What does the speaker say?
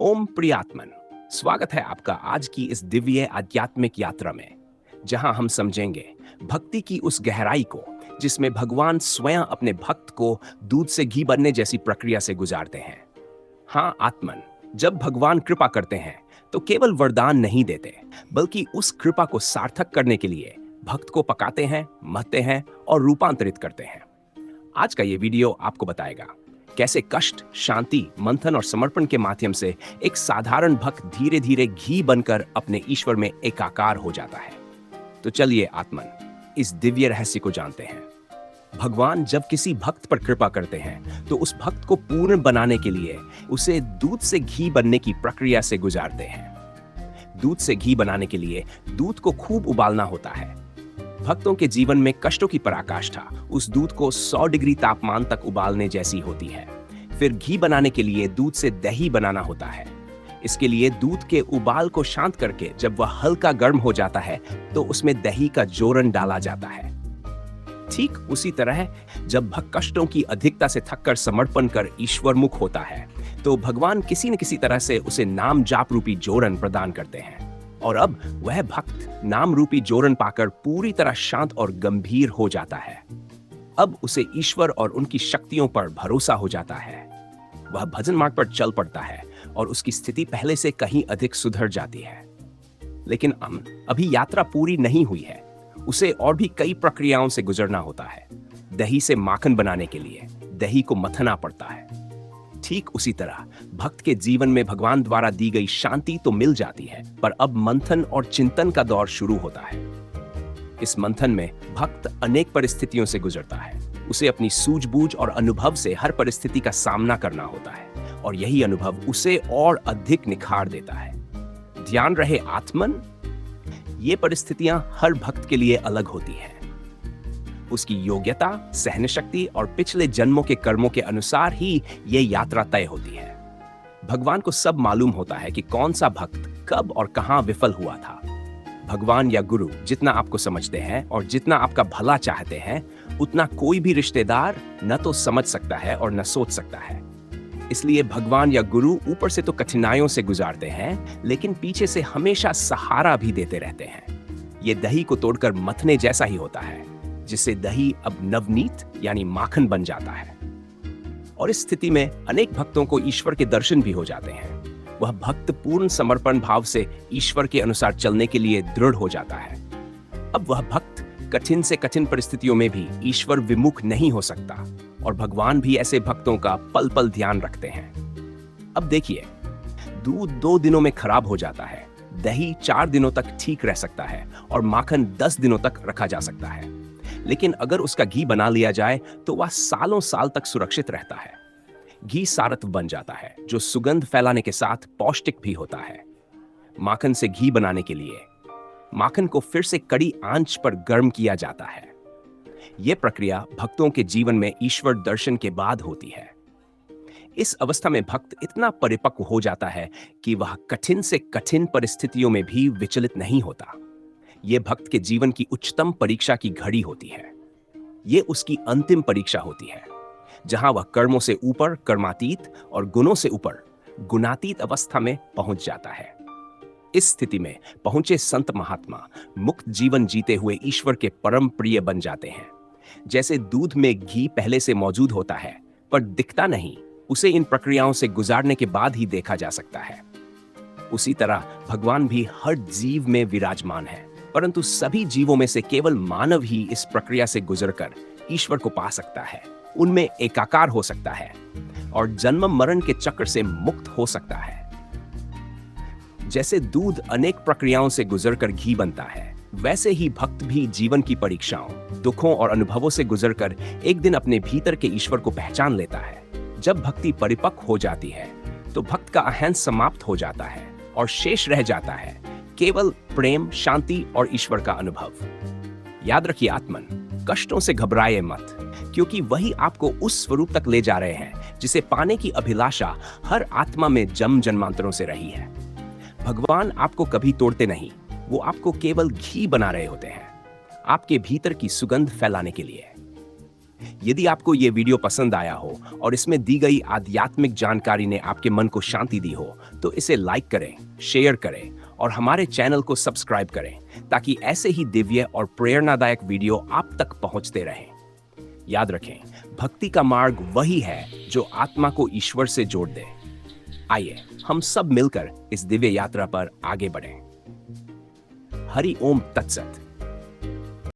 ओम प्रियात्मन। स्वागत है आपका आज की इस दिव्य आध्यात्मिक यात्रा में, जहां हम समझेंगे भक्ति की उस गहराई को जिसमें भगवान स्वयं अपने भक्त को दूध से घी बनने जैसी प्रक्रिया से गुजारते हैं। हाँ आत्मन, जब भगवान कृपा करते हैं तो केवल वरदान नहीं देते, बल्कि उस कृपा को सार्थक करने के लिए भक्त को पकाते हैं, महते हैं और रूपांतरित करते हैं। आज का ये वीडियो आपको बताएगा कैसे कष्ट, शांति, मंथन और समर्पण के माध्यम से एक साधारण भक्त धीरे धीरे घी बनकर अपने ईश्वर में एकाकार हो जाता है। तो चलिए आत्मन, इस दिव्य रहस्य को जानते हैं। भगवान जब किसी भक्त पर कृपा करते हैं तो उस भक्त को पूर्ण बनाने के लिए उसे दूध से घी बनने की प्रक्रिया से गुजारते हैं। दूध से घी बनाने के लिए दूध को खूब उबालना होता है। भक्तों के जीवन में कष्टों की पराकाष्ठा उस दूध को 100 डिग्री तापमान तक उबालने जैसी होती है। फिर घी बनाने के लिए दूध से दही बनाना होता है। इसके लिए दूध के उबाल को शांत करके जब वह हल्का गर्म हो जाता है तो उसमें दही का जोरन डाला जाता है। ठीक उसी तरह जब भक्त कष्टों की अधिकता से थककर समर्पण कर ईश्वर मुख होता है तो भगवान किसी न किसी तरह से उसे नाम जाप रूपी जोरन प्रदान करते हैं। और अब वह भक्त नाम रूपी जोरन पाकर पूरी तरह शांत और गंभीर हो जाता है। अब उसे ईश्वर और उनकी शक्तियों पर भरोसा हो जाता है। वह भजन मार्ग पर चल पड़ता है और उसकी स्थिति पहले से कहीं अधिक सुधर जाती है। लेकिन अभी यात्रा पूरी नहीं हुई है। उसे और भी कई प्रक्रियाओं से गुजरना होता है। दही से माखन बनाने के लिए दही को मथना पड़ता है। ठीक उसी तरह भक्त के जीवन में भगवान द्वारा दी गई शांति तो मिल जाती है, पर अब मंथन और चिंतन का दौर शुरू होता है। इस मंथन में भक्त अनेक परिस्थितियों से गुजरता है। उसे अपनी सूझबूझ और अनुभव से हर परिस्थिति का सामना करना होता है और यही अनुभव उसे और अधिक निखार देता है। ध्यान रहे आत्मन, ये परिस्थितियां हर भक्त के लिए अलग होती हैं। उसकी योग्यता, सहन शक्ति और पिछले जन्मों के कर्मों के अनुसार ही ये यात्रा तय होती है। भगवान को सब मालूम होता है कि कौन सा भक्त कब और कहां विफल हुआ था। भगवान या गुरु जितना आपको समझते हैं और जितना आपका भला चाहते हैं, उतना कोई भी रिश्तेदार न तो समझ सकता है और न सोच सकता है। इसलिए भगवान या गुरु ऊपर से तो कठिनाइयों से गुजारते हैं, लेकिन पीछे से हमेशा सहारा भी देते रहते हैं। ये दही को तोड़कर मथने जैसा ही होता है, जिससे दही अब नवनीत यानी माखन बन जाता है। और इस स्थिति में अनेक भक्तों को ईश्वर के दर्शन भी हो जाते हैं। वह भक्त पूर्ण समर्पण भाव से ईश्वर के अनुसार चलने के लिए दृढ़ हो जाता है। अब वह भक्त कठिन से कठिन परिस्थितियों में भी ईश्वर विमुख नहीं हो सकता और भगवान भी ऐसे भक्तों का पल पल ध्यान रखते हैं। अब देखिए, दूध 2 दिनों में खराब हो जाता है, दही 4 दिनों तक ठीक रह सकता है और माखन 10 दिनों तक रखा जा सकता है। लेकिन अगर उसका घी बना लिया जाए तो वह सालों साल तक सुरक्षित रहता है। घी सारत्व बन जाता है, जो सुगंध फैलाने के साथ पौष्टिक भी होता है। माखन से घी बनाने के लिए माखन को फिर से कड़ी आंच पर गर्म किया जाता है। यह प्रक्रिया भक्तों के जीवन में ईश्वर दर्शन के बाद होती है। इस अवस्था में भक्त इतना परिपक्व हो जाता है कि वह कठिन से कठिन परिस्थितियों में भी विचलित नहीं होता। यह भक्त के जीवन की उच्चतम परीक्षा की घड़ी होती है। यह उसकी अंतिम परीक्षा होती है, जहां वह कर्मों से ऊपर कर्मातीत और गुणों से ऊपर गुणातीत अवस्था में पहुंच जाता है। इस स्थिति में पहुंचे संत महात्मा मुक्त जीवन जीते हुए ईश्वर के परम प्रिय बन जाते हैं। जैसे दूध में घी पहले से मौजूद होता है पर दिखता नहीं, उसे इन प्रक्रियाओं से गुजारने के बाद ही देखा जा सकता है। उसी तरह भगवान भी हर जीव में विराजमान है, परंतु सभी जीवों में से केवल मानव ही इस प्रक्रिया से गुजरकर ईश्वर को पा सकता है, उनमें एकाकार हो सकता है और जन्म मरण के चक्र से मुक्त हो सकता है। जैसे दूध अनेक प्रक्रियाओं से गुजरकर घी बनता है, वैसे ही भक्त भी जीवन की परीक्षाओं, दुखों और अनुभवों से गुजरकर एक दिन अपने भीतर के ईश्वर को पहचान लेता है। जब भक्ति परिपक्व हो जाती है तो भक्त का अहंकार समाप्त हो जाता है और शेष रह जाता है केवल प्रेम, शांति और ईश्वर का अनुभव। याद रखिए आत्मन, कष्टों से घबराए मत, क्योंकि वही आपको उस स्वरूप तक ले जा रहे हैं जिसे पाने की अभिलाषा हर आत्मा में जन्म जन्मांतरों से रही है। भगवान आपको कभी तोड़ते नहीं, वो आपको केवल घी बना रहे होते हैं, आपके भीतर की सुगंध फैलाने के लिए। यदि आपको ये वीडियो पसंद आया हो और इसमें दी गई आध्यात्मिक जानकारी ने आपके मन को शांति दी हो, तो इसे लाइक करें, शेयर करें और हमारे चैनल को सब्सक्राइब करें ताकि ऐसे ही दिव्य और प्रेरणादायक वीडियो आप तक पहुंचते रहें। याद रखें, भक्ति का मार्ग वही है जो आत्मा को ईश्वर से जोड़ दे। आइए हम सब मिलकर इस दिव्य यात्रा पर आगे बढ़ें। हरि ओम तत्सत।